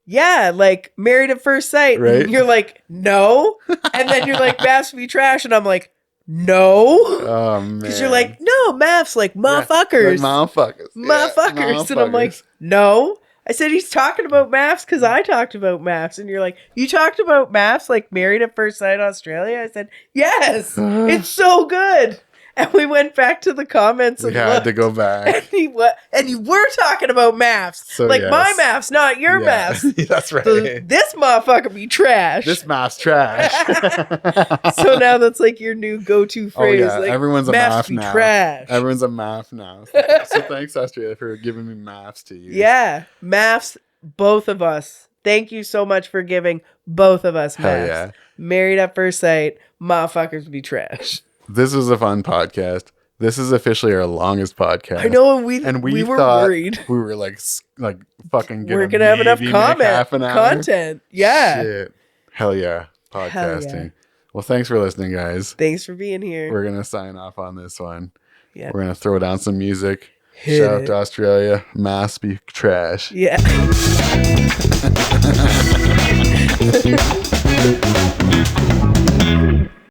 Yeah, like Married at First Sight. Right? And you're like, no. And then you're like, MAFs be trash. And I'm like, no. Oh, man. Because you're like, no, MAFs, like motherfuckers. Yeah, like motherfuckers. Motherfuckers. And I'm like, no. I said, he's talking about MAFs because I talked about MAFs. And you're like, you talked about MAFs, like Married at First Sight Australia? I said, yes, it's so good. And we went back to the comments and had to go back. And you were talking about MAFs. So, like, my MAFs, not your MAFs. That's right. So this motherfucker be trash. This MAF's trash. So now that's like your new go-to phrase. Oh, yeah. Like, everyone's a MAF now. Trash. Everyone's a MAF now. So thanks, Australia, for giving me MAFs to use. Yeah. MAFs, both of us. Thank you so much for giving both of us MAFs. Hell yeah. Married at First Sight, motherfuckers be trash. This was a fun podcast. This is officially our longest podcast. I know, and we were worried. We were like fucking we're gonna have enough content. Yeah. Shit. Hell yeah. Podcasting. Hell yeah. Well, thanks for listening, guys. Thanks for being here. We're gonna sign off on this one. Yeah. We're gonna throw down some music. Shout out to Australia. MAFs be trash. Yeah.